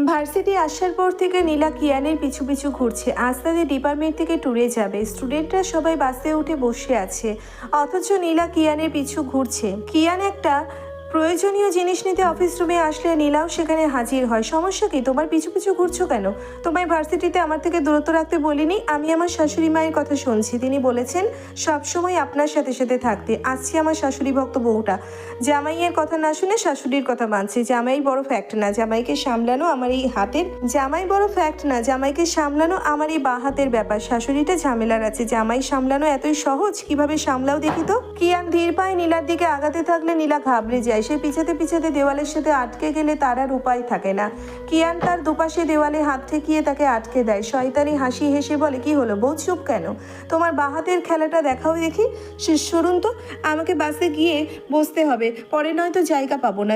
Varsity আসার পর থেকে নীলা কিয়ানের পিছু পিছু ঘুরছে। আজ তাদের ডিপার্টমেন্ট থেকে ট্যুরে যাবে। স্টুডেন্টরা সবাই বাসে উঠে বসে আছে, অথচ নীলা কিয়ানের পিছু ঘুরছে। কিয়ান একটা প্রয়োজনীয় জিনিস নিতে অফিস রুমে আসলে নীলাও সেখানে হাজির হয়। সমস্যা কি? তোমার পিছু পিছু ঘুরছো কেন? তোমায় ভার্সিটিতে আমার থেকে দূরত্ব রাখতে বলিনি। আমি আমার শাশুড়ি মায়ের কথা শুনছি, তিনি বলেছেন সবসময় আপনার সাথে সাথে থাকতে। আসছি আমার শাশুড়ি ভক্ত বউটা, জামাইয়ের কথা না শুনে শাশুড়ির কথা মানছে। জামাই বড় ফ্যাক্ট না, জামাইকে সামলানো আমার এই হাতের। জামাই বড় ফ্যাক্ট না, জামাইকে সামলানো আমার এই বাঁ হাতের ব্যাপার। শাশুড়িটা ঝামেলার আছে, জামাই সামলানো এতই সহজ? কিভাবে সামলাও দেখি তো। কিয়ান ধীর পায়ে নীলার দিকে আগাতে থাকলে নীলা ঘাবড়ে যায়। সে পিছাতে পিছাতে দেওয়ালের সাথে আটকে গেলে তার আর উপায় থাকে না। কিয়ান তার দুপাশে দেওয়ালে হাত ঠেকিয়ে তাকে আটকে দেয়। শয়তানি হাসি হেসে বলে, কি হলো বউ, চুপ কেন? তোমার বাঁ হাতের খেলাটা দেখাও দেখি। শেষ সরুন তো, আমাকে বাসে গিয়ে বসতে হবে, পরে নয়তো জায়গা পাবো না।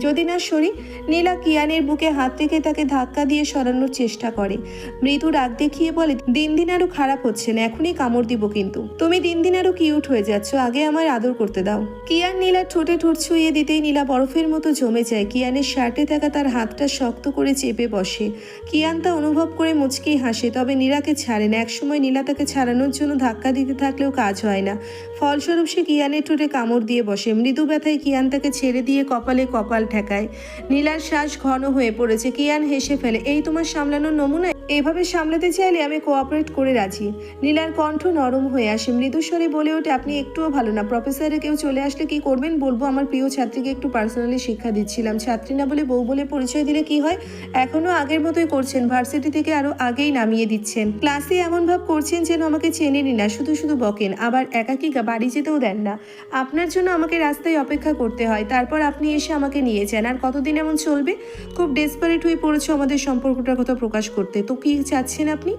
যদি না সরি। নীলা কিয়ানের বুকে হাত রেখে তাকে ধাক্কা দিয়ে সরানোর চেষ্টা করে। মৃদু রাগ দেখিয়ে বলে, দিন দিন আরো খারাপ হচ্ছে না, এখনই কামড় দিব কিন্তু। তুমি দিন দিন আরো কিউট হয়ে যাচ্ছ, আগে আমার আদর করতে দাও। কিয়ান নীলার ঠোঁটে ঠোঁট ছুঁয়ে দিতেই নীলা বরফের মতো জমে যায়। কিয়ানের শার্টে থাকা তার হাতটা শক্ত করে চেপে বসে। কিয়ান তা অনুভব করে মুচকি হাসে, তবে নীলাকে ছাড়ে না। একসময় নীলা তাকে ছাড়ানোর জন্য ধাক্কা দিতে থাকলেও কাজ হয় না। ফলস্বরূপ সে কিয়ানের ঠোঁটে কামড় দিয়ে বসে। মৃদু ব্যথায় কিয়ান তাকে ছেড়ে দিয়ে কপালে কপাল ঠেকায়। নীলার শ্বাস ঘন হয়ে পড়েছে। কিয়ান হেসে ফেলে, এই তোমার সামলানোর নমুনা? এভাবে সামলাতে চাইলে আমি কোঅপারেট করে রাজি। নীলার কণ্ঠ নরম হয়ে আসে। মৃদু স্বরে বলে ওঠে, আপনি একটুও ভালো না। প্রফেসরে কেউ চলে আসলে কি করবেন? বলবো আমার প্রিয় ছাত্রীকে একটু পার্সোনালি শিক্ষা দিচ্ছিলাম। ছাত্রী না বলে বউ বলে পরিচয় দিলে কি হয়? এখনো আগের মতোই করছেন, ভার্সিটি থেকে আরো আগেই নামিয়ে দিচ্ছেন। ক্লাসে এমন ভাব করছেন যেন আমাকে চেনেনই না, শুধু শুধু বকেন, আবার একাকী বাড়ি যেতেও দেন না। আপনার জন্য আমাকে রাস্তায় অপেক্ষা করতে হয়, তারপর আপনি এসে আমাকে নিয়ে যান। আর কতদিন এমন চলবে? খুব ডেসপারেট হয়ে পড়েছে আমাদের সম্পর্কটার কথা প্রকাশ করতে। তো কি চাচ্ছেন আপনি?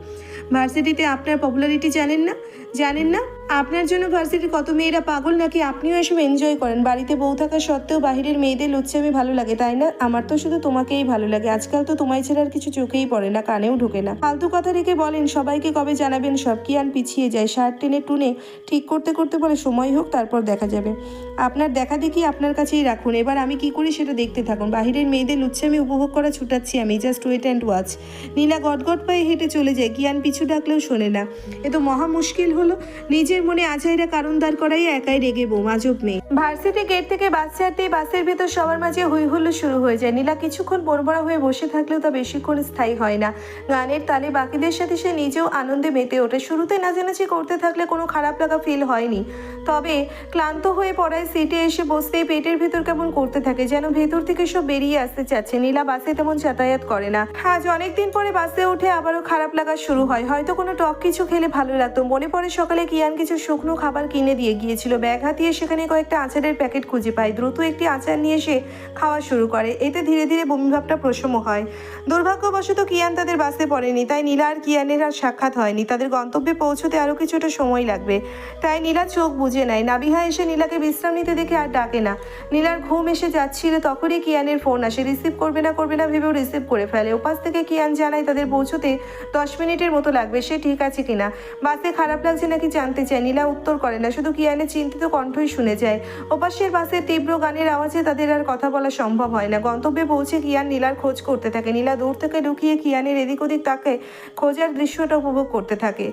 ভার্সিটিতে আপনার পপুলারিটি জানেন না? আপনার জন্য ভার্সিটির কত মেয়েরা পাগল, নাকি আপনিও এসব এনজয় করেন? বাড়িতে বউ থাকা সত্ত্বেও বাহিরের মেয়েদের লুচ্চামি ভালো লাগে, তাই না? আমার তো শুধু তোমাকেই ভালো লাগে। আজকাল তো তোমায় ছাড়া আর কিছু চোখেই পড়ে না, কানেও ঢোকে না। ফালতু কথা রেখে বলেন সবাইকে কবে জানাবেন সব। কিয়ান পিছিয়ে যায়, শার্ট টেনে টুনে ঠিক করতে করতে বলে, সময় হোক তারপর দেখা যাবে। আপনার দেখা দেখি আপনার কাছেই রাখুন, এবার আমি কি করি সেটা দেখতে থাকুন। বাহিরের মেয়েদের লুচ্চামি উপভোগ করা ছুটাচ্ছি আমি, জাস্ট ওয়েট অ্যান্ড ওয়াচ। নীলা গটগট পায়ে হেঁটে চলে যায়। কিয়ান পিছু ডাকলেও শোনে না। এ তো মহা মুশকিল হলো। নিজের মনে আজাইরা কারণ দাঁড় করাই একাই রেগে বউ, আজব মেয়ে। ভার্সিটি গেট থেকে বাস ছাড়তেই বাসের ভেতর সবার মাঝে হই হুল্লো শুরু হয়ে যায়। নীলা কিছুক্ষণ বড়বড়া হয়ে বসে থাকলেও তা বেশিক্ষণ স্থায়ী হয় না। গানের তালে বাকিদের সাথে সে নিজেও আনন্দে মেতে ওঠে। শুরুতে নাচানাচি করতে থাকলে কোনো খারাপ লাগা ফিল হয়নি, তবে ক্লান্ত হয়ে পড়ায় সিটে এসে বসতেই পেটের ভেতর কেমন করতে থাকে, যেন ভেতর থেকে সব বেরিয়ে আসতে চাচ্ছে। নীলা বাসে তেমন যাতায়াত করে না। আজ অনেকদিন পরে বাসে উঠে আবারও খারাপ লাগা শুরু হয়। হয়তো কোনো টক কিছু খেলে ভালো লাগতো। মনে পড়ে সকালে কিয়ান কিছু শুকনো খাবার কিনে দিয়ে গিয়েছিল। ব্যাগ হাতিয়ে সেখানে কয়েকটা আচারের প্যাকেট খুঁজে পায়। দ্রুত একটি আচার নিয়ে এসে খাওয়া শুরু করে। এতে ধীরে ধীরে বমিভাবটা প্রশম হয়। দুর্ভাগ্যবশত কিয়ান তাদের বাসে পড়েনি, তাই নীলা আর কিয়ানের আর সাক্ষাৎ হয়নি। তাদের গন্তব্যে পৌঁছতে আরও কিছুটা সময় লাগবে, তাই নীলা চোখ বুজে নেয়। নাবিহা এসে নীলাকে বিশ্রাম নিতে দেখে আর ডাকে না। নীলার ঘুম এসে যাচ্ছিল, তখনই কিয়ানের ফোন আসে। রিসিভ করবে না ভেবেও রিসিভ করে ফেলে। ওপাশ থেকে কিয়ান জানায় তাদের পৌঁছতে 10 মিনিটের মতো লাগবে। সে ঠিক আছে কিনা, বাসে খারাপ লাগছে নাকি জানতে চায়। নীলা উত্তর করে না, শুধু কিয়ানের চিন্তিত কণ্ঠই শুনে যায়। ওপাশের বাসের তীব্র গানের আওয়াজে তাদের আর কথা বলা সম্ভব হয় না। গন্তব্যে পৌঁছে কিয়ান নীলার খোঁজ করতে থাকে। নীলা দূর থেকে লুকিয়ে কিয়ানের এদিক ওদিক তাকে খোঁজার দৃশ্যটা উপভোগ করতে থাকে।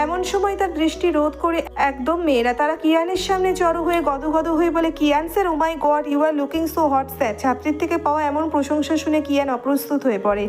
এমন সময় তার দৃষ্টি রোধ করে একদম মেয়েরা। তারা কিয়ানের সামনে জড়ো হয়ে গদগদ হয়ে বলে, Kian sir, oh my god, you are looking so hot sir. ছাত্রীর থেকে পাওয়া এমন প্রশংসা শুনে কিয়ান অপ্রস্তুত হয়ে পড়ে।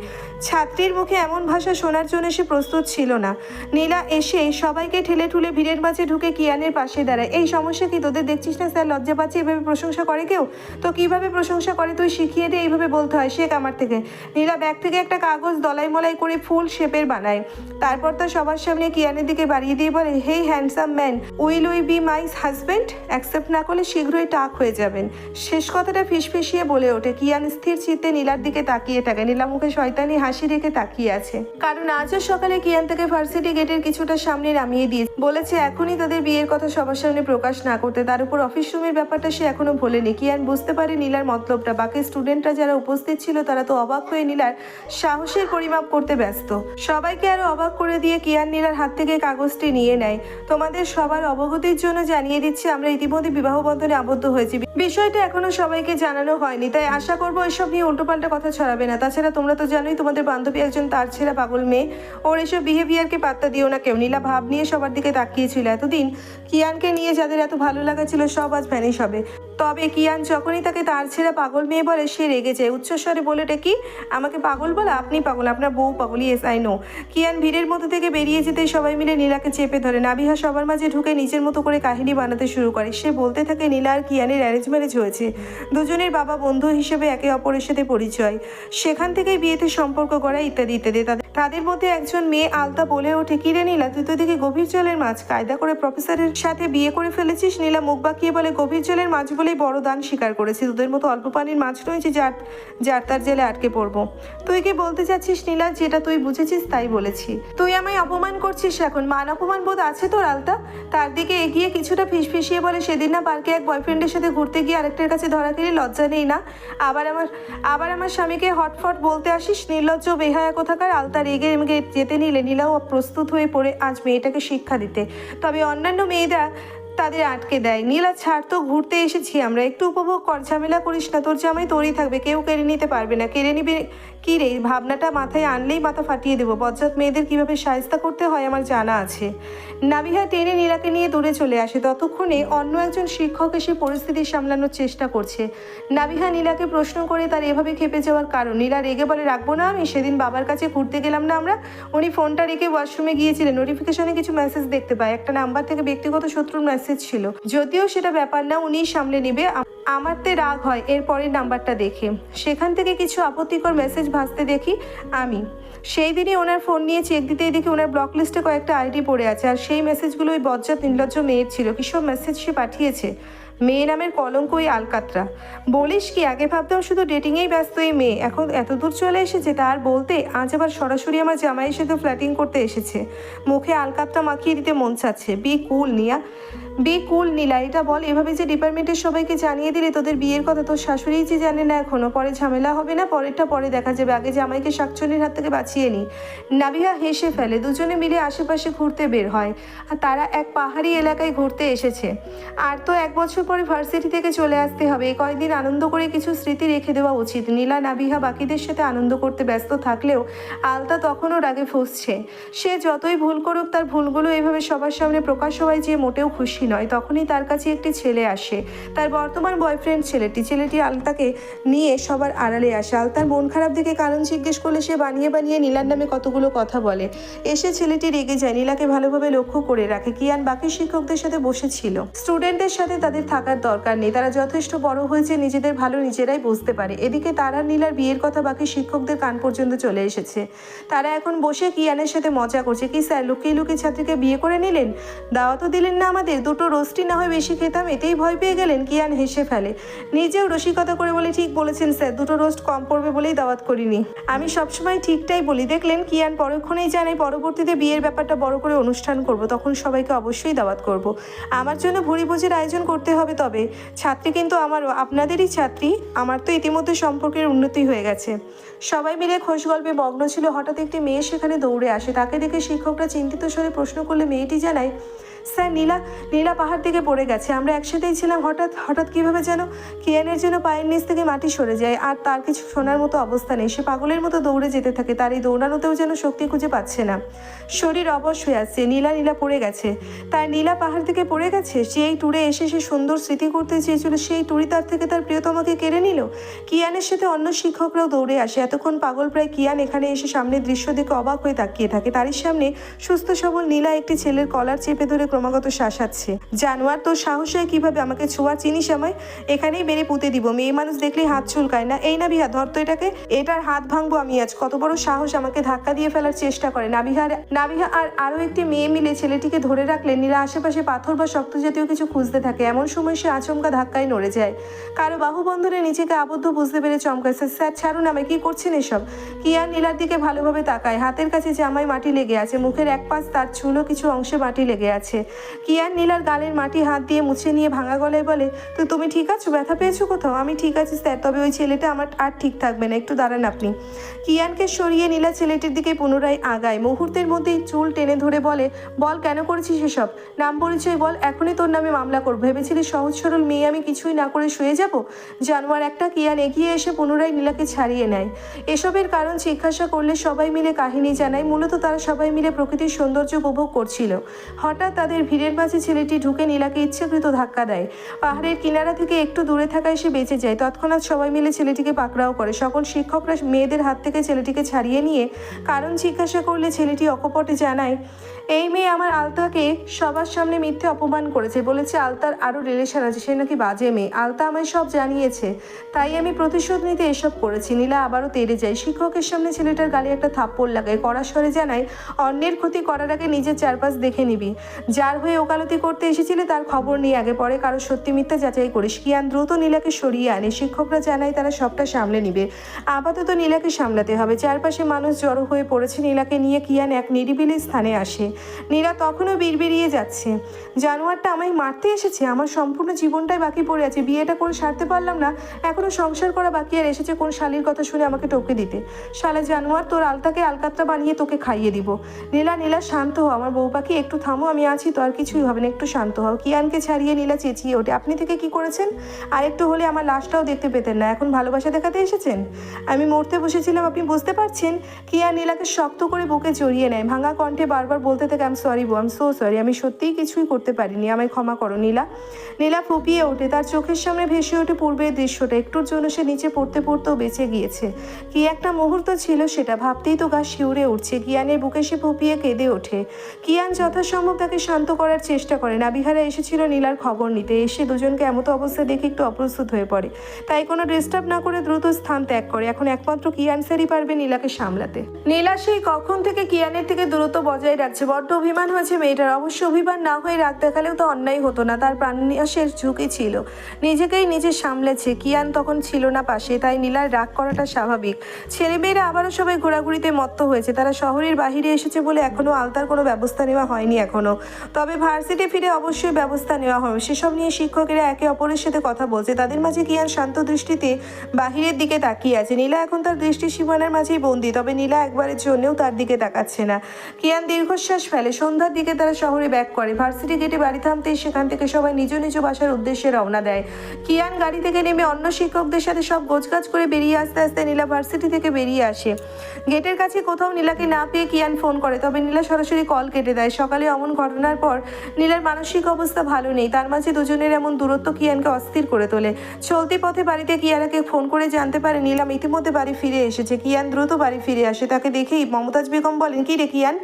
ছাত্রীর মুখে এমন ভাষা শোনার জন্য সে প্রস্তুত ছিল না। নীলা এসে সবাইকে ঠেলে ঠুলে ভিড়ের মাঝে ঢুকে কিয়ানের পাশে দাঁড়ায়। এই সমস্যা কি তোদের? দেখছিস না স্যার লজ্জা পাচ্ছে, এভাবে প্রশংসা করে কেউ? তো কিভাবে প্রশংসা করে তুই শিখিয়ে দে, এইভাবে বলতে হয়, শেখ আমার থেকে। নীলা ব্যাগ থেকে একটা কাগজ দলাই মলাই করে ফুল শেপের বানায়। তারপর তা সবার সামনে কিয়ানের দিকে বাড়িয়ে দিয়ে বলে, hey handsome man, will we be my husband? Accept না করলে শীঘ্রই টাক হয়ে যাবেন। শেষ কথাটা ফিসফিসিয়ে বলে ওঠে। কিয়ান স্থির চিত্তে নীলার দিকে তাকিয়ে থাকে। নীলা মুখে শয়তানি হাসি রেখে তাকিয়ে আছে, কারণ আজও সকালে কিয়ান থেকে ভার্সিটি গেটের কিছুটা সামনে নামিয়ে দিয়ে বলেছে, এখন তখনই তাদের বিয়ের কথা সবার সামনে প্রকাশ না করতে। তার উপর অফিস রুমের ব্যাপারটা সে এখনো ভোলেনি। কিয়ান বুঝতে পারে নীলার মতলবটা। বাকি স্টুডেন্টরা যারা উপস্থিত ছিল তারা তো অবাক হয়ে নীলার সাহসের পরিমাপ করতে ব্যস্ত। সবাইকে আরো অবাক করে দিয়ে কিয়ান নীলার হাত থেকে কাগজটি নিয়ে নেয়। তোমাদের সবার অবগতির জন্য জানিয়ে দিচ্ছি, আমরা ইতিমধ্যে বিবাহ বন্ধনে আবদ্ধ হয়েছি। বিষয়টা এখনো সবাইকে জানানো হয়নি, তাই আশা করবো এসব নিয়ে উল্টোপাল্টা কথা ছড়াবে না। তাছাড়া তোমরা তো জানোই তোমাদের বান্ধবী একজন তার ছেঁড়া পাগল মেয়ে। ওর এসব বিহেভিয়ারকে পাত্তা দিও না কেউ। নীলা ভাব নিয়ে সবার দিকে তাকিয়েছিল। এতদিন কিয়ানকে নিয়ে যাদের এত ভালো লাগা ছিল সব আজ ভ্যানিশ হবে। তবে কিয়ান যখনই তাকে তার ছেঁড়া পাগল মেয়ে বলে সে রেগে যায়। উচ্চস্বরে বলে, কি আমাকে পাগল বলা? আপনি পাগল, আপনার বউ পাগল। Yes I know. কিয়ান ভিড়ের মধ্যে থেকে বেরিয়ে যেতে সবাই মিলে নীলাকে চেপে ধরে। নাবিহা সবার মাঝে ঢুকে নিজের মতো করে কাহিনী বানাতে শুরু করে। সে বলতে থাকে নীলা আর কিয়ানের অ্যারেঞ্জ ম্যারেজ হয়েছে, দুজনের বাবা বন্ধু হিসেবে একে অপরের সাথে পরিচয়, সেখান থেকেই বিয়েতে সম্পর্ক করা ইত্যাদি ইত্যাদি। তাদের মধ্যে একজন মেয়ে আলতা বলে ওঠে, কি রে নীলা, তুই তো দেখি গভীর জলের মাছ, কায়দা করে প্রফেসরের সাথে বিয়ে করে ফেলেছিস। নীলা মুখ বাঁকিয়ে বলে, গভীর জলের মাছ বলেই বড় দান স্বীকার করেছি। তোদের মতো অল্প পানির মাছ রয়েছে যার তার জেলে আটকে পড়বো। তুই কি বলতে চাচ্ছিস নীলা? যেটা তুই বুঝেছিস তাই বলেছি। তুই আমায় অপমান করছিস এখন? মান অপমান বোধ আছে তোর? আলতা তার দিকে এগিয়ে কিছুটা ফিসফিসিয়ে বলে, সেদিন না পার্কে এক বয়ফ্রেন্ডের সাথে ঘুরতে গিয়ে আরেকটার কাছে ধরা খেলে লজ্জা নেই না? আবার আমার স্বামীকে হটফট বলতে আসিস? নির্লজ্জ বেহায়া কোথাকার। আলতা রেগে যেতে নিলে নীলাও প্রস্তুত হয়ে পড়ে আজ মেয়েটাকে শিক্ষা দিতে। তবে অন্যান্য মেয়েরা তাদের আটকে দেয়। নীলা ছাড় তো, ঘুরতে এসেছি আমরা, একটু উপভোগ কর, ঝামেলা করিস না। তোর জামাই তোরই থাকবে, কেউ কেড়ে নিতে পারবে না। কেড়ে নিবে কি রে? ভাবনাটা মাথায় আনলেই মাথা ফাটিয়ে দেবো। বজ্জাত মেয়েদের কিভাবে শায়েস্তা করতে হয় আমার জানা আছে। নাবিহা টেনে নীলাকে নিয়ে দূরে চলে আসে। ততক্ষণে অন্য একজন শিক্ষক এসে পরিস্থিতি সামলানোর চেষ্টা করছে। নাবিহা নীলাকে প্রশ্ন করে তার এভাবে খেপে যাওয়ার কারণ। নীলা রেগে বলে, রাখবো না আমি? সেদিন বাবার কাছে ঘুরতে গেলাম না আমরা, উনি ফোনটা রেখে ওয়াশরুমে গিয়েছিলেন। নোটিফিকেশনে কিছু মেসেজ দেখতে পায়, একটা নাম্বার থেকে ব্যক্তিগত শত্রুর মেসেজ ছিল। যদিও সেটা ব্যাপার না, উনিই সামলে নেবে। আমার তে রাগ হয় এরপরের নাম্বারটা দেখে। সেখান থেকে কিছু আপত্তিকর মেসেজ ভাসতে দেখি আমি। সেই দিনই ওনার ফোন নিয়ে চেক দিতেই দেখি ওনার ব্লক লিস্টে কয়েকটা আইডি পড়ে আছে, আর সেই মেসেজগুলো ওই বজ্জাত নির্লজ্জ মেয়ের ছিল। কিসব মেসেজ সে পাঠিয়েছে! মেয়ে নামের কলঙ্ক ওই আলকাতরা। বলিস কি, আগে ভাবতাম শুধু ডেটিংয়েই ব্যস্ত এই মেয়ে, এখন এত দূর চলে এসেছে। তার বলতে আজ আবার সরাসরি আমার জামাইয়ের সাথে ফ্ল্যাটিং করতে এসেছে। মুখে আলকাতরা মাখিয়ে দিতে মন চাচ্ছে। বি কুল নীলা, এটা বল, এভাবে যে ডিপার্টমেন্টের সবাইকে জানিয়ে দিলে তোদের বিয়ের কথা, তোর শাশুড়িই যে জানে না এখনো। পরে ঝামেলা হবে না? পরেরটা পরে দেখা যাবে, আগে জামাইকে শাকচুন্নির হাত থেকে বাঁচিয়ে নি। নাবিহা হেসে ফেলে। দুজনে মিলে আশেপাশে ঘুরতে বের হয়। আর তারা এক পাহাড়ি এলাকায় ঘুরতে এসেছে। আর তো 1 বছর পরে ভার্সিটি থেকে চলে আসতে হবে। এই কয়েকদিন আনন্দ করে কিছু স্মৃতি রেখে দেওয়া উচিত। নীলা নাবিহা বাকিদের সাথে আনন্দ করতে ব্যস্ত থাকলেও আলতা তখনও রাগে ফুঁসছে। সে যতই ভুল করুক, তার ভুলগুলো এইভাবে সবার সামনে প্রকাশ হওয়ায় যে মোটেও খুশি নয়। তখনই তার কাছে একটি ছেলে আসে, তার বর্তমান বয়ফ্রেন্ড ছেলেটি আলতাকে নিয়ে সবার আড়ালে আসে। আলতার মন খারাপ দেখে কারণ জিজ্ঞেস করলে সে বানিয়ে নীলার নামে কতগুলো কথা বলে। এসে ছেলেটি রেগে যায়, নীলাকে ভালোভাবে লক্ষ্য করে রাখে। কিয়ান বাকি শিক্ষকদের সাথে বসেছিল। স্টুডেন্টদের সাথে তাদের থাকার দরকার নেই, তারা যথেষ্ট বড় হয়েছে, নিজেদের ভালো নিজেরাই বুঝতে পারে। এদিকে তারা নীলার বিয়ের কথা বাকি শিক্ষকদের কান পর্যন্ত চলে এসেছে। তারা এখন বসে কিয়ানের সাথে মজা করছে। কি স্যার, লুকিয়ে লুকিয়ে ছাত্রীকে বিয়ে করে নিলেন? দাওয়াতও দিলেন না আমাদের? দুটো রোস্টই না হয় বেশি খেতাম, এতেই ভয় পেয়ে গেলেন? কিয়ান হেসে ফেলে। নিজেও রসিকতা করে বলে, ঠিক বলেছেন স্যার, দুটো রোস্ট কম পড়বে বলেই দাওয়াত করিনি। আমি সবসময় ঠিকটাই বলি। দেখলেন, কিয়ান পরক্ষণেই জানে পরবর্তীতে বিয়ের ব্যাপারটা বড় করে অনুষ্ঠান করব, তখন সবাইকে অবশ্যই দাওয়াত করব। আমার জন্য ভুরি ভোজের আয়োজন করতে হবে। তবে ছাত্রী কিন্তু আমারও, আপনাদেরই ছাত্রী। আমার তো ইতিমধ্যে সম্পর্কের উন্নতি হয়ে গেছে। সবাই মিলে খোশ গল্পে মগ্ন ছিল। হঠাৎ একটি মেয়ে সেখানে দৌড়ে আসে। তাকে দেখে শিক্ষকরা চিন্তিত স্বরে প্রশ্ন করলে মেয়েটি জানায়, স্যার, নীলা পাহাড় থেকে পড়ে গেছে। আমরা একসাথেই ছিলাম, হঠাৎ কিভাবে যেন কিয়ানের যেন পায়ের নিচ থেকে মাটি সরে যায়, আর তার কিছু শোনার মতো অবস্থা নেই। সে পাগলের মতো দৌড়ে যেতে থাকে। তার এই দৌড়ানোতেও যেন শক্তি খুঁজে পাচ্ছে না, শরীর অবশ হয়ে আসছে। নীলা পড়ে গেছে। তার নীলা পাহাড় থেকে পড়ে গেছে। সেই ট্যুরে এসে সে সুন্দর স্মৃতি করতে চেয়েছিল, সেই ট্যুরই তার থেকে তার প্রিয়তমাকে কেড়ে নিল। কিয়ানের সাথে অন্য শিক্ষকরাও দৌড়ে আসে। এতক্ষণ পাগল প্রায় কিয়ান এখানে এসে সামনের দৃশ্য দেখে অবাক হয়ে তাকিয়ে থাকে। তারই সামনে সুস্থ সবল নীলা একটি ছেলের কলার চেপে ধরে ক্রমাগত শাসাচ্ছে। জানোয়ার, তোর সাহস হয় কিভাবে আমাকে ছোঁয়া? চিনিস আমায়? এখানেই বেড়ে পুঁতে দিব। মেয়ে মানুষ দেখলেই হাত চুলকায় না? এই নাবিহা, ধর তো এটাকে, এটার হাত ভাঙবো আমি আজ। কত বড় সাহস, আমাকে ধাক্কা দিয়ে ফেলার চেষ্টা করে। নাবিহা আর আরো একটি মেয়ে মিলে ছেলেটিকে ধরে রাখলে নীলা আশেপাশে পাথর বা শক্ত জাতীয় কিছু খুঁজতে থাকে। এমন সময় সে আচমকা ধাক্কায় নড়ে যায়। কারো বাহুবন্ধনে নিজেকে আবদ্ধ বুঝতে পেরে চমকায়। স্যার, ছাড়ুন আমায়, কি করছেন এসব? কিয়ান নীলার দিকে ভালোভাবে তাকায়। হাতের কাছে জামায় মাটি লেগে আছে, মুখের এক পাশ তার চুলও কিছু অংশে মাটি লেগে আছে। কিয়ান নীলার গালের মাটি হাত দিয়ে মুছে নিয়ে ভাঙা গলায় বলে, তো তুমি ঠিক আছো? ব্যথা পেয়েছো কোথাও? আমি ঠিক আছি স্যার, তবে ওই ছেলেটা আমার আর ঠিক থাকবে না, একটু দাঁড়ান আপনি। কিয়ানকে সরিয়ে নীলা ছেলেটির দিকে পুনরায় আগায়। মুহূর্তের মধ্যেই চুল টেনে ধরে বলে, বল কেন করেছিস এসব? নাম পরিচয় বল, এখনই তোর নামে মামলা করবো। ভেবেছিলি সহজ সরল মেয়ে আমি কিছুই না করে শুয়ে যাব? জানোয়ার একটা। কিয়ান এগিয়ে এসে পুনরায় নীলাকে ছাড়িয়ে নেয়। এসবের কারণ জিজ্ঞাসা করলে সবাই মিলে কাহিনী জানায়। মূলত তারা সবাই মিলে প্রকৃতির সৌন্দর্য উপভোগ করছিল। হঠাৎ তাদের ভিড়ের মাঝে ছেলেটি ঢুকে নীলাকে ইচ্ছাকৃত ধাক্কা দেয়। পাহাড়ের কিনারা থেকে একটু দূরে থাকায় সে বেঁচে যায়। তৎক্ষণাৎ সবাই মিলে ছেলেটিকে পাকড়াও করে। সকল শিক্ষকরা মেয়েদের হাত থেকে ছেলেটিকে ছাড়িয়ে নিয়ে কারণ জিজ্ঞাসা করলে ছেলেটি অকপটে জানায়, এই মেয়ে আমার আলতাকে সবার সামনে মিথ্যে অপমান করেছে, বলেছে আলতার আরও রিলেশন আছে, সে নাকি বাজে মেয়ে। আলতা আমায় সব জানিয়েছে, তাই আমি প্রতিশোধ নিতে এসব করেছি। নীলা আবারও তেড়ে যায়। শিক্ষকের সামনে ছেলেটার গালে একটা থাপ্পড় লাগায়। কড়া স্বরে জানায়, অন্যের ক্ষতি করার আগে নিজের চারপাশ দেখে নিবি। যার হয়ে ওকালতি করতে এসেছিলে তার খবর নিয়ে আগে, পরে কারো সত্যি মিথ্যা যাচাই করিস। কিয়ান দ্রুত নীলাকে সরিয়ে আনে। শিক্ষকরা জানায় তারা সবটা সামলে নিবে। আপাতত নীলাকে সামলাতে হবে। চারপাশে মানুষ জড়ো হয়ে পড়েছে নীলাকে নিয়ে। কিয়ান এক নিরিবিলি স্থানে আসে। নীলা তখনও বিড়বিড়িয়ে যাচ্ছে, জানোয়ারটা আমায় মারতে এসেছে। আমার সম্পূর্ণ জীবনটাই বাকি পড়ে আছে, বিয়েটা করে সারতে পারলাম না, এখনো সংসার করা বাকি, আর এসেছে কোন শালির কথা শুনে আমাকে টপকে দিতে। শালা জানোয়ার, তোর আলতাকে আলকাতরা বানিয়ে তোকে খাইয়ে দিব। নীলা শান্ত হও আমার বউ পাখি, একটু থামো, আমি আছি তো, আর কিছুই হবে না, একটু শান্ত হও। কিয়ানকে ছাড়িয়ে নীলা চেঁচিয়ে ওঠে, আপনি থেকে কি করেছেন? আর একটু হলে আমার লাশটাও দেখতে পেতেন না, এখন ভালোবাসা দেখাতে এসেছেন? আমি মরতে বসেছিলাম, আপনি বুঝতে পারছেন? কিয়ান নীলাকে শক্ত করে বুকে জড়িয়ে নেয়। ভাঙা কণ্ঠে বারবার বলতে থাকে, আই এম সরি বউ, আই এম সো সরি, আমি সত্যিই কিছুই করতে পারিনি, আমায় ক্ষমা করো নীলা ফুপিয়ে ওঠে। তার চোখের সামনে ভেসে ওঠে পূর্বের দৃশ্যটা। একটুর জন্য সে নিচে পড়তে পড়তেও বেঁচে গিয়েছে। কি একটা মুহূর্ত ছিল সেটা, ভাবতেই তো গা শিউরে উঠছে। কিয়ানের বুকে সে ফুপিয়ে কেঁদে ওঠে। কিয়ান যথাসম্ভব তাকে শান্ত করার চেষ্টা করে। নাবিহারা এসেছিল নীলার খবর নিতে। এসে দুজনকে এমতো অবস্থা দেখে একটু অপ্রস্তুত হয়ে পড়ে, তাই কোনো ডিস্টার্ব না করে দ্রুত স্থান ত্যাগ করে। এখন একমাত্র কিয়ান স্যারই পারবে নীলাকে সামলাতে। নীলা সেই কখন থেকে কিয়ানের থেকে দূরত্ব বজায় রাখছে। বড্ড অভিমান হয়েছে মেয়েটার। অবশ্য অভিমান না হয়ে রাগ দেখালেও তো অন্যায় হতো না, তার প্রাণনাশের ঝুঁকি ছিল, নিজেকেই নিজে সামলেছে। কিয়ান তখন ছিল না পাশে, তাই নীলার রাগ করাটা স্বাভাবিক। ছেলেমেয়েরা আবারও সবাই ঘোরাঘুরিতে মত্ত হয়েছে। তারা শহরের বাহিরে এসেছে বলে এখনও আলতার কোনো ব্যবস্থা নেওয়া হয়নি এখনও, তবে ভার্সিটি ফিরে অবশ্যই ব্যবস্থা নেওয়া হবে। সেসব নিয়ে শিক্ষকেরা একে অপরের সাথে কথা বলছে। তাদের মাঝে কিয়ান শান্ত দৃষ্টিতে বাহিরের দিকে তাকিয়ে আছে। নীলা এখন তার দৃষ্টি সীমানার মাঝেই বন্দী, তবে নীলা একবারের জন্যও তার দিকে তাকাচ্ছে না। কিয়ান দীর্ঘশ্বাস ফেলে। সন্ধ্যার দিকে তারা শহরে ব্যাক করে। ভার্সিটি গেটে বাড়ি থামতেই সেখান থেকে সবাই নিজ নিজ বাসার উদ্দেশ্যে রওনা দেয়। কিয়ান গাড়ি থেকে নেমে অন্য শিক্ষকদের সাথে সব গোছগাছ করে বেরিয়ে আসতে আসতে নীলা ভার্সিটি থেকে বেরিয়ে আসে। গেটের কাছে কোথাও নীলাকে না পেয়ে কিয়ান ফোন করে, তবে নীলা সরাসরি কল কেটে দেয়। সকালে অমন ঘটনার পর নীলার মানসিক অবস্থা ভালো নেই। তার মাঝে দুজনের এমন দূরত্ব কিয়ানকে অস্থির করে তোলে। চলতি পথে বাড়িতে কিয়ানাকে ফোন করে জানতে পারে নীলাম ইতিমধ্যে বাড়ি ফিরে এসেছে। কিয়ান দ্রুত বাড়ি ফিরে আসে। তাকে দেখেই মমতাজ বেগম বলেন, কি রে কিয়ান,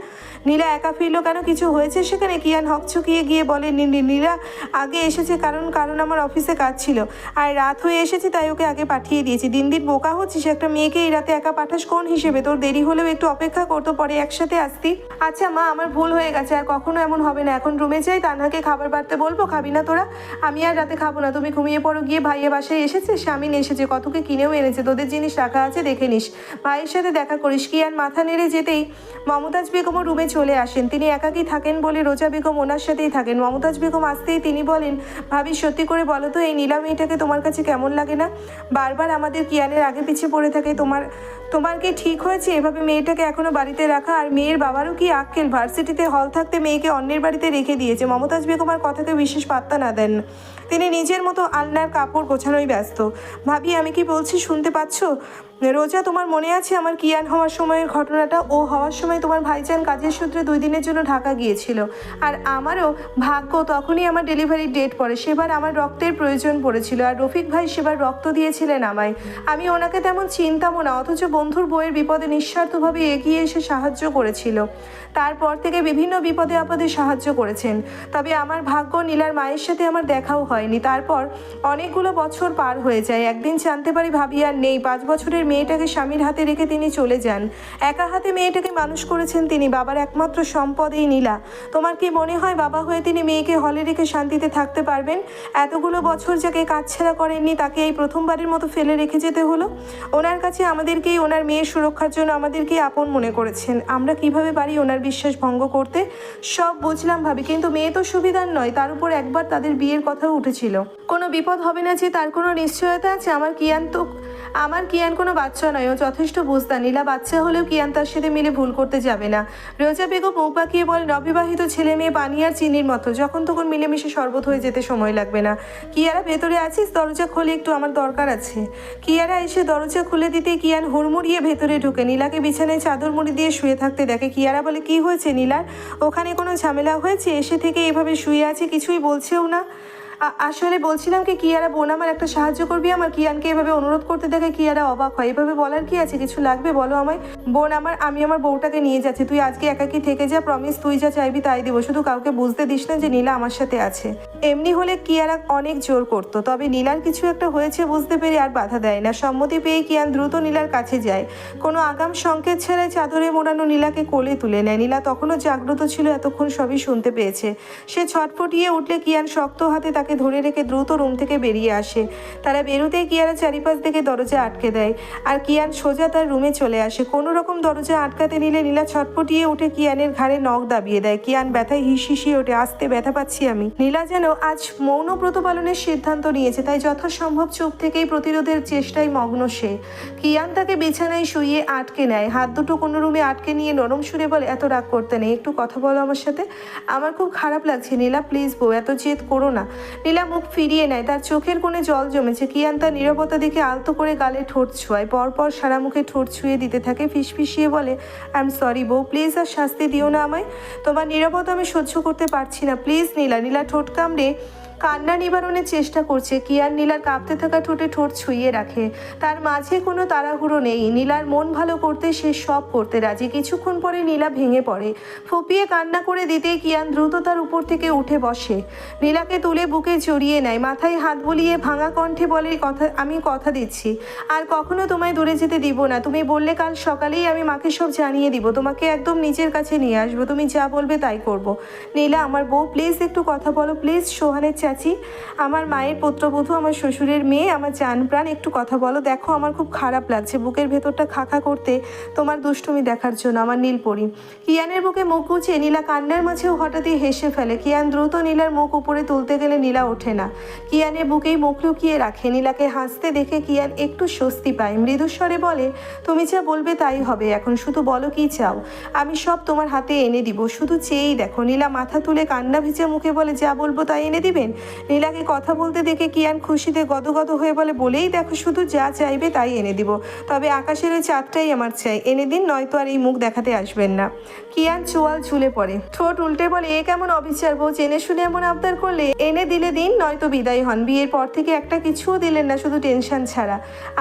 নীলা একা ফিরলো কেন? কিছু হয়েছে সেখানে? কিয়ান হকচকিয়ে গিয়ে বলে, নীলা আগে এসেছে কারণ আমার অফিসে কাজ ছিল, আর রাত হয়ে এসেছে তাই ওকে আগে পাঠিয়ে দিয়েছি। দিন দিন বোকা হচ্ছিস, একটা মেয়েকে এই রাতে একা পাঠাস কোন হিসেবে? তোর দেরি হলেও একটু অপেক্ষা করতো, পরে একসাথে আসতি। আচ্ছা মা, আমার ভুল হয়ে গেছে, আর কখনো এমন হবে না। এখন রুমে যাই, তানহাকে খাবার বাড়তে বলবো, খাবি না তোরা? আমি আর রাতে খাবো না, তুমি ঘুমিয়ে পড়ো গিয়ে। ভাইয়ের বাসায় এসেছে, স্বামীন এসেছে, কতকে কিনেও এনেছে, তোদের জিনিস রাখা আছে, দেখে নিস, ভাইয়ের সাথে দেখা করিস। কিয়ান মাথা নেড়ে যেতেই মমতাজ বেগমও রুমে চলে আসেন। তিনি একাকী থাকেন বলে রোজা বেগম ওনার সাথেই থাকেন। মমতাজ বেগম আসতেই তিনি বলেন, ভাবি সত্যি করে বলো তো, এই নীলা মেয়েটাকে তোমার কাছে কেমন লাগে না? বারবার আমাদের কিয়ানের আগে পিছিয়ে পড়ে থাকে। তোমার কি ঠিক হয়েছে এভাবে মেয়েটাকে এখনো বাড়িতে রাখা? আর মেয়ের বাবারও কি আক্কেল, ভার্সিটিতে হল থাকতে মেয়েকে অন্যের বাড়িতে রেখে দিয়েছে। মমতাজ বেগম আর কথাকে বিশেষ পাত্তা না দেন, তিনি নিজের মতো আলনার কাপড় গোছানোই ব্যস্ত। ভাবি আমি কি বলছি শুনতে পাচ্ছ? রোজা, তোমার মনে আছে আমার কিয়ান হওয়ার সময়ের ঘটনাটা? ও হওয়ার সময় তোমার ভাইজান কাজের সূত্রে 2 দিনের জন্য ঢাকা গিয়েছিল, আর আমারও ভাগ্য তখনই আমার ডেলিভারির ডেট পড়ে। সেবার আমার রক্তের প্রয়োজন পড়েছিল, আর রফিক ভাই সেবার রক্ত দিয়েছিলেন আমায়। আমি ওনাকে তেমন চিনতামও না, অথচ বন্ধুর বইয়ের বিপদে নিঃস্বার্থভাবে এগিয়ে এসে সাহায্য করেছিল। তারপর থেকে বিভিন্ন বিপদে আপদে সাহায্য করেছেন। তবে আমার ভাগ্য, নীলার মায়ের সাথে আমার দেখাও হয়নি। তারপর অনেকগুলো বছর পার হয়ে যায়। একদিন জানতে পারি ভাবি আর নেই। 5 বছরের মেয়েটাকে স্বামীর হাতে রেখে তিনি চলে যান। একা হাতে মেয়েটাকে মানুষ করেছেন তিনি। বাবার একমাত্র সম্পদ এই নীলা। তোমার কি মনে হয় বাবা হয়ে তিনি মেয়েকে হলে রেখে শান্তিতে থাকতে পারবেন? এতগুলো বছর যাকে কাছছাড়া করেননি তাকে এই প্রথমবারের মতো ফেলে রেখে যেতে হলো। ওনার কাছে আমাদেরকেই, ওনার মেয়ের সুরক্ষার জন্য আমাদেরকেই আপন মনে করেছেন। আমরা কিভাবে পারি ওনার বিশ্বাস ভঙ্গ করতে? সব বুঝলাম ভাবি, কিন্তু মেয়ে তো সুবিধার নয়। তার উপর একবার তাদের বিয়ের কথাও উঠেছিল। কোনো বিপদ হবে না যে তার কোনো নিশ্চয়তা আছে? আমার কিয়ান কোনো বাচ্চা নয়, ও যথেষ্ট বুঝতা। নীলা বাচ্চা হলেও কিয়ান তার সাথে মিলে ভুল করতে যাবে না। রোজা বেগম মুখ বাঁকিয়ে বলেন, অবিবাহিত ছেলে মেয়ে পানি আর চিনির মতো, যখন তখন মিলেমিশে শরবত হয়ে যেতে সময় লাগবে না। কিয়ারা ভেতরে আছিস? দরজা খোলে একটু, আমার দরকার আছে। কিয়ারা এসে দরজা খুলে দিতে কিয়ান হুড়মুড়িয়ে ভেতরে ঢুকে নীলাকে বিছানায় চাদর মুড়ি দিয়ে শুয়ে থাকতে দেখে। কিয়ারা বলে, কি হয়েছে নীলার? ওখানে কোনো ঝামেলা হয়েছে? এসে থেকে এভাবে শুয়ে আছে, কিছুই বলছেও না। আসলে বলছিলাম কি কিয়ারা বোন, আমার একটা সাহায্য করবি আমার? কিয়ানকে এভাবে অনুরোধ করতে দেখে কিয়ারা অবাক হয়। এভাবে বলার কি আছে? কিছু লাগবে বলো আমায়। বোন আমি আমার বউটাকে নিয়ে যাচ্ছি, তুই আজকে একাকি থেকে যা, প্রমিস। তুই যা চাইবি তাই দেবো, শুধু কাউকে বুঝতে দিস না যে নীলা আমার সাথে আছে। এমনি হলে কিয়ারা অনেক জোর করতো, তবে নীলার কিছু একটা হয়েছে বুঝতে পেরে আর বাধা দেয় না। সম্মতি পেয়ে কিয়ান দ্রুত নীলার কাছে যায়। কোনো আগাম সংকেত ছাড়াই চাদরে মোড়ানো নীলাকে কোলে তুলে নেয়। নীলা তখনও জাগ্রত ছিল, এতক্ষণ সবই শুনতে পেয়েছে। সে ছটফটিয়ে উঠলে কিয়ান শক্ত হাতে তাকে ধরে রেখে দ্রুত রুম থেকে বেরিয়ে আসে। তারা বেরোতেই কিয়ারা চারিপাশ থেকে দরজা আটকে দেয় আর কিয়ান সোজা তার রুমে চলে আসে। কোনো রকম দরজা আটকাতে নিলে নীলা ছটফটিয়ে উঠে কিয়ানের ঘাড়ে নখ দাবিয়ে দেয়। কিয়ান ব্যথায় হিসিয়ে ওঠে, আসতে ব্যথা পাচ্ছি আমি। নীলা যেন আজ মৌন ব্রত পালনের সিদ্ধান্ত নিয়েছে, তাই যথাসম্ভব চুপ থেকেই প্রতিরোধের চেষ্টায় মগ্ন সে। কিয়ান তাকে বিছানায় শুইয়ে আটকে নেয়, হাত দুটো কোনো রুমে আটকে নিয়ে নরম সুরে বলে, এত রাগ করতে নেই, একটু কথা বলো আমার সাথে। আমার খুব খারাপ লাগছে নীলা, প্লিজ বউ, এত জেদ করো না। নীলা মুখ ফিরিয়ে নেয়, তার চোখের কোণে জল জমেছে। কিয়ান তার নীরবতা দেখে আলতো করে গালে ঠোঁট ছোঁয়ায়, পরপর সারা মুখে ঠোঁট ছুঁয়ে দিতে থাকে। ফিসফিসিয়ে বলে, আই এম সরি বউ, প্লিজ আর শাস্তি দিও না আমায়। তোমার নীরবতা আমি সহ্য করতে পারছি না, প্লিজ নীলা। নীলা ঠোঁট কামড়ে কান্না নিবারণের চেষ্টা করছে। কিয়ান নীলার কাঁপতে থাকা ঠোঁটে ঠোঁট ছুঁয়ে রাখে। তার মাঝে কোনো তাড়াহুড়ো নেই। নীলার মন ভালো করতে সে সব করতে রাজি। কিছুক্ষণ পরে নীলা ভেঙে পড়ে, ফুপিয়ে কান্না করে দিতেই কিয়ান দ্রুত তার উপর থেকে উঠে বসে, নীলাকে তুলে বুকে জড়িয়ে নেয়, মাথায় হাত বুলিয়ে ভাঙা কণ্ঠে বলে, আমি কথা দিচ্ছি আর কখনো তোমায় দূরে যেতে দিব না। তুমি বললে কাল সকালেই আমি মাকে সব জানিয়ে দিব, তোমাকে একদম নিজের কাছে নিয়ে আসবো, তুমি যা বলবে তাই করব। নীলা আমার বউ, প্লিজ একটু কথা বলো প্লিজ। সোহানের চাচি, আমার মায়ের পুত্রবধূ, আমার শ্বশুরের মেয়ে, আমার জান প্রাণ, একটু কথা বলো। দেখো আমার খুব খারাপ লাগছে, বুকের ভেতরটা খাখা করতে তোমার দুষ্টুমি দেখার জন্য। আমার নীলপরি। কিয়ানের বুকে মুখ গুছিয়ে নীলা কান্নার মাঝেও হঠাৎই হেসে ফেলে। কিয়ান দ্রুত নীলার মুখ উপরে তুলতে গেলে নীলা ওঠে না, কিয়ানের বুকেই মুখ লুকিয়ে রাখে। নীলাকে হাসতে দেখে কিয়ান একটু স্বস্তি পায়, মৃদুস্বরে বলে, তুমি যা বলবে তাই হবে, এখন শুধু বলো কি চাও, আমি সব তোমার হাতে এনে দিব, শুধু চেয়েই দেখো। নীলা মাথা তুলে কান্না ভিজে মুখে বলে, যা বলবো তাই এনে দিবেন? নীলাকে কথা বলতে দেখে কিয়ান খুশিতে গদগদ হয়ে বলে, বলেই দেখো, শুধু যা চাইবে তাই এনে দিব, তবে আকাশের ওই চাঁদটাই আমার চাই, এনে দিন, নয়তো আর এই মুখ দেখাতে আসবেন না। কিয়ান চোয়াল ঝুলে পড়ে, ঠোঁট উল্টে বলে, এ কেমন অবিচার বউ, জেনে শুনে এমন আবদার করলে? এনে দিলে দিন, নয়তো বিদায় হন। বিয়ের পর থেকে একটা কিছুও দিলেন না, শুধু টেনশন ছাড়া।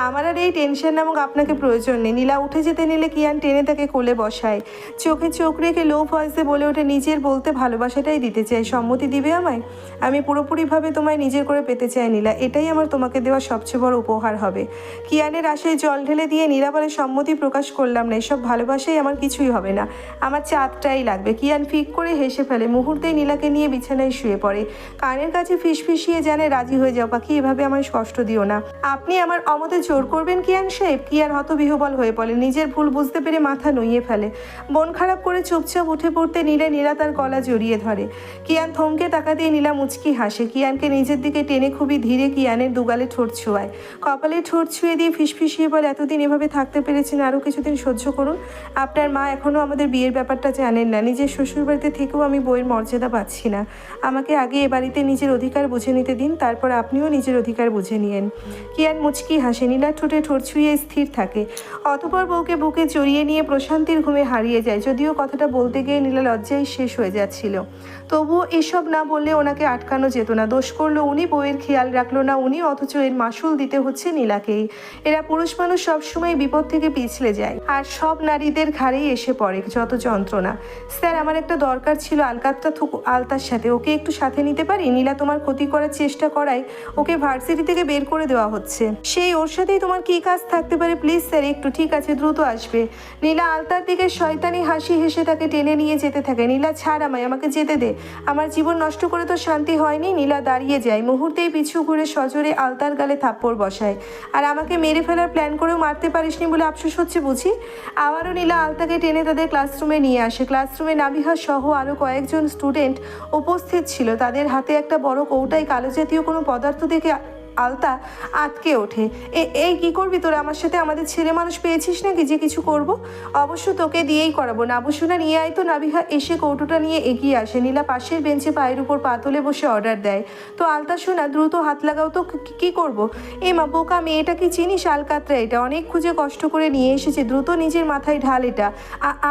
আমার আর এই টেনশন নামক আপনাকে প্রয়োজন নেই। নীলা উঠে যেতে নিলে কিয়ান টেনে তাকে কোলে বসায়, চোখে চোখ রেখে লো ভয়েসে বলে ওঠে, নিজের বলতে ভালোবাসাটাই দিতে চাই, সম্মতি দিবে আমায়? আমি পুরোপুরিভাবে তোমায় নিজের করে পেতে চাই নীলা, এটাই আমার তোমাকে দেওয়া সবচেয়ে বড় উপহার হবে। কিয়ানের আশায় জল ঢেলে দিয়ে নীলা বলে, সম্মতি প্রকাশ করলাম না, এসব ভালোবাসাই আমার কিছুই হবে না, আমার চাঁদটাই লাগবে। কিয়ান ফিক করে হেসে ফেলে, মুহূর্তেই নীলাকে নিয়ে বিছানায় শুয়ে পড়ে। কানের কাছে ফিসফিসিয়ে জানে, রাজি হয়ে যাও পাখি, এভাবে আমায় কষ্ট দিও না। আপনি আমার অমতে জোর করবেন কিয়ান সাহেব? কিয়ান হতবিহ্বল হয়ে পড়ে, নিজের ভুল বুঝতে পেরে মাথা নুইয়ে ফেলে। মন খারাপ করে চুপচাপ উঠে পড়তে নিলে নীলা তার গলা জড়িয়ে ধরে। কিয়ান থমকে টাকা দিয়ে নীলা মুচকি হাসে। কিয়ানকে নিজের দিকে টেনে খুবই ধীরে কিয়ানের দুগালে ঠোঁট ছোঁয়ায়, কপালে ঠোঁট ছুঁয়ে দিয়ে ফিসফিসিয়ে বলে, এতদিন এভাবে থাকতে পেরেছেন, আরও কিছুদিন সহ্য করুন। আপনার মা এখনও আমাদের বিয়ের ব্যাপারটা জানেন না, নিজের শ্বশুরবাড়িতে থেকেও আমি বইয়ের মর্যাদা পাচ্ছি না। আমাকে আগে এ বাড়িতে নিজের অধিকার বুঝে নিতে দিন, তারপর আপনিও নিজের অধিকার বুঝে নিয়েন। কিয়ান মুচকি হাসে, নীলার ঠোঁটে ঠোঁট ছুঁয়ে স্থির থাকে। অতঃপর বউকে বুকে জড়িয়ে নিয়ে প্রশান্তির ঘুমে হারিয়ে যায়। যদিও কথাটা বলতে গিয়ে নীলা লজ্জায় শেষ হয়ে যাচ্ছিল, তবুও এসব না বললে ওনাকে আটকানো যেত যেত না। দোষ করলো উনি, বউয়ের খেয়াল রাখলো না উনি, অথচ এর মাসুল দিতে হচ্ছে নীলাকেই। এরা পুরুষ মানুষ সবসময় বিপদ থেকে পিছলে যায়, আর সব নারীদের ঘাড়েই এসে পড়ে যত যন্ত্রণা। স্যার, আমার একটা দরকার ছিল আলতার সাথে, ওকে একটু সাথে নিতে পারি? নীলা তোমার ক্ষতি করার চেষ্টা করায় ওকে ভার্সিটি থেকে বের করে দেওয়া হচ্ছে। সেই ওর সাথেই তোমার কি কাজ থাকতে পারে? প্লিজ স্যার, একটু। ঠিক আছে, দ্রুত আসবে। নীলা আলতার দিকে শয়তানি হাসি হেসে তাকে টেনে নিয়ে যেতে থাকে। নীলা, ছাড় আমায়, আমাকে যেতে দে। আমার জীবন নষ্ট করে তো শান্তি হয়নি। নীলা দাঁড়িয়ে যায়, মুহূর্তেই পিছু ঘুরে সজোরে আলতার গালে থাপ্পড় বসায়। আর আমাকে মেরে ফেলার প্ল্যান করেও মারতে পারিসনি বলে আফসোস হচ্ছে বুঝি? আবারও নীলা আলতাকে টেনে তাদের ক্লাসরুমে নিয়ে আসে। ক্লাসরুমে নাবিহা সহ আরও কয়েকজন স্টুডেন্ট উপস্থিত ছিল। তাদের হাতে একটা বড় কৌটায় কালো জাতীয় কোনো পদার্থ দেখে আলতা আটকে ওঠে। এই কি করবি তোরা আমার সাথে? আমাদের ছেলে মানুষ পেয়েছিস নাকি যে কিছু করব? অবশ্য তোকে দিয়েই করাবো। নাবুসোনা নিয়ে আয় তো। নাবিহা এসে কৌটোটা নিয়ে এগিয়ে আসে। নীলা পাশের বেঞ্চে পায়ের উপর পা তুলে বসে অর্ডার দেয়। তো আলতা শোনা, দ্রুত হাত লাগাও তো। কি করব? মা, বোকা মেয়েটা কি চিনিস? আলকাতরা এটা, অনেক খুঁজে কষ্ট করে নিয়ে এসেছে। দ্রুত নিজের মাথায় ঢাল এটা।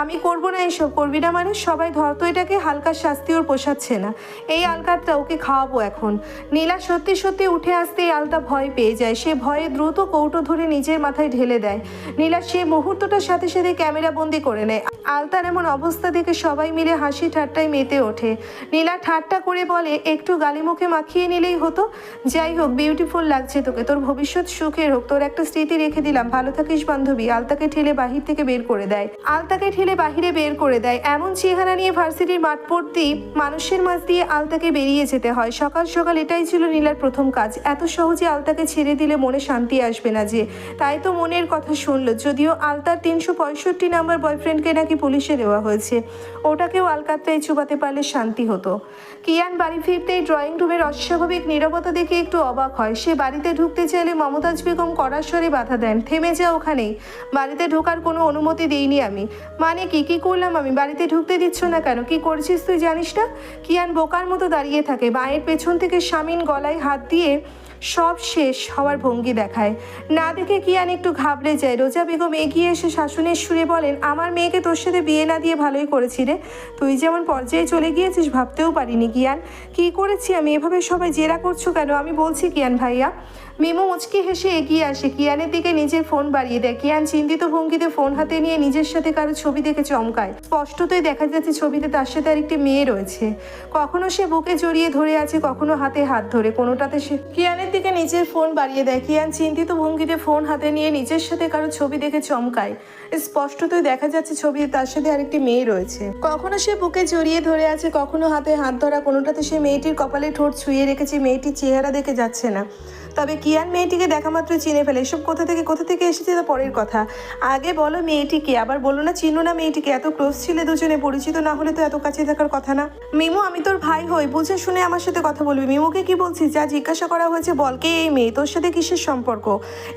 আমি করব না এসব। করবি না মানে? সবাই ধরতো এটাকে। হালকা শাস্তি ওর পোষাচ্ছে না। এই আলকাতরা, ওকে খাওয়াবো এখন। নীলা সত্যি সত্যি উঠে আসতে আলতা ভয় পেয়ে যায়। সে ভয়ে দ্রুত কৌটো ধরে নিজের মাথায় ঢেলে দেয়। নীলা সে মুহূর্তটার সাথে সাথে ক্যামেরা বন্দি করে নেয়। আলতার এমন অবস্থা দেখে সবাই মিলে হাসি ঠাট্টায় মেতে ওঠে। নীলা ঠাট্টা করে বলে, একটু গালি মুখে মাখিয়ে নিলেই হতো। যাই হোক, বিউটিফুল লাগছে তোকে। তোর ভবিষ্যৎ সুখের হোক। তোর একটা স্মৃতি রেখে দিলাম। ভালো থাকিস বান্ধবী। আলতাকে ঠেলে বাহির থেকে বের করে দেয়। বাহিরে বের করে দেয়। এমন চেহারা নিয়ে ভার্সিটির মাঠপর্তি মানুষের মাঝ দিয়ে আলতাকে বেরিয়ে যেতে হয়। সকাল সকাল এটাই ছিল নীলার প্রথম কাজ। এত সহজে আলতাকে ছেড়ে দিলে মনে শান্তি আসবে না যে, তাই তো মনের কথা শুনলো। যদিও আলতার 365 নাম্বার বয়ফ্রেন্ডকে নাকি পুলিশে দেওয়া হয়েছে, ওটাকেও আলকাতরায় চুবাতে পারলে শান্তি হতো। কিয়ান বাড়ি ফিরতেই ড্রয়িং রুমের অস্বাভাবিক নীরবতা দেখে একটু অবাক হয়। সে বাড়িতে ঢুকতে চাইলে মমতাজ বেগম কড়া স্বরে বাধা দেন। থেমে যা ওখানেই। বাড়িতে ঢোকার কোনো অনুমতি দিইনি আমি। মানে কি করলাম আমি? বাড়িতে ঢুকতে দিচ্ছ না কেন? কি করছিস তুই জানিস না? কিয়ান বোকার মতো দাঁড়িয়ে থাকে। মায়ের পেছন থেকে শামিন গলায় হাত দিয়ে সব শেষ হওয়ার ভঙ্গি দেখায়। না দেখে কিয়ান একটু ঘাবড়ে যায়। রোজা বেগম এগিয়ে এসে শাসনের সুরে বলেন, আমার মেয়েকে তোর সাথে বিয়ে না দিয়ে ভালোই করেছি রে। তুই যেমন পর্যায়ে চলে গিয়েছিস ভাবতেও পারিনি কিয়ান। কি করেছি আমি? এভাবে সবাই জেরা করছো কেন? আমি বলছি কিয়ান ভাইয়া। মিমো মুচকি হেসে এগিয়ে আসে, কিয়ানের দিকে নিজের ফোন বাড়িয়ে দেয়। কিয়ান চিন্তিত ভঙ্গিতে ফোন হাতে নিয়ে নিজের সাথে কারো ছবি দেখে চমকায়। স্পষ্টতই দেখা যাচ্ছে ছবিতে তার সাথে আরেকটি মেয়ে রয়েছে। কখনো সে বুকে জড়িয়ে ধরে আছে, কখনো হাতে হাত ধরে, কোনোটাতে সে। কিয়ানের দিকে নিজের ফোন বাড়িয়ে দেয়। কিয়ান চিন্তিত ভঙ্গিতে ফোন হাতে নিয়ে নিজের সাথে কারো ছবি দেখে চমকায়। স্পষ্টতই দেখা যাচ্ছে ছবিতে তার সাথে আরেকটি মেয়ে রয়েছে। কখনো সে বুকে জড়িয়ে ধরে আছে, কখনো হাতে হাত ধরা, কোনোটাতে সে মেয়েটির কপালে ঠোঁট ছুঁয়ে রেখেছে। মেয়েটির চেহারা দেখে যাচ্ছে না, তবে কিয়ান মেয়েটিকে দেখা মাত্র চিনে ফেলে। এসব কোথা থেকে এসেছে তা পরের কথা। আগে বলো মেয়েটিকে, আবার বলো না চিনো না মেয়েটিকে। এত ক্লোজ ছিলে দুজনে, পরিচিত না হলে তো এত কাছে থাকার কথা না। মিমু, আমি তোর ভাই হই, বুঝে শুনে আমার সাথে কথা বলবি। মিমুকে কি বলছিস? যা জিজ্ঞাসা করা হয়েছে বলকে। এই মেয়ে তোর সাথে কিসের সম্পর্ক?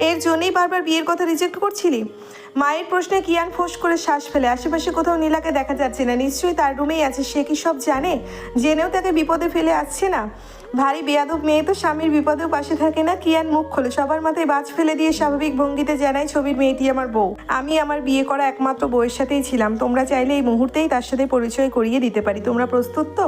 এর জন্যই বারবার বিয়ের কথা রিজেক্ট করছিলি? মায়ের প্রশ্নে কিয়ান ফোঁস করে শ্বাস ফেলে। আশেপাশে কোথাও নীলাকে দেখা যাচ্ছে না। নিশ্চয়ই তার রুমেই আছে। সে কি সব জানে? জেনেও তাকে বিপদে ফেলে আসছে না? ভারী বেয়াদব মেয়ে তো, স্বামীর বিপদেও পাশে থাকে না। কিয়ান মুখ খোলে, সবার মাথায় বাজ ফেলে দিয়ে স্বাভাবিক ভঙ্গিতে জানায়, ছবির মেয়েটি আমার বউ। আমি আমার বিয়ে করা একমাত্র বউয়ের সাথেই ছিলাম। তোমরা চাইলে এই মুহূর্তেই তার সাথে পরিচয় করিয়ে দিতে পারি। তোমরা প্রস্তুত তো?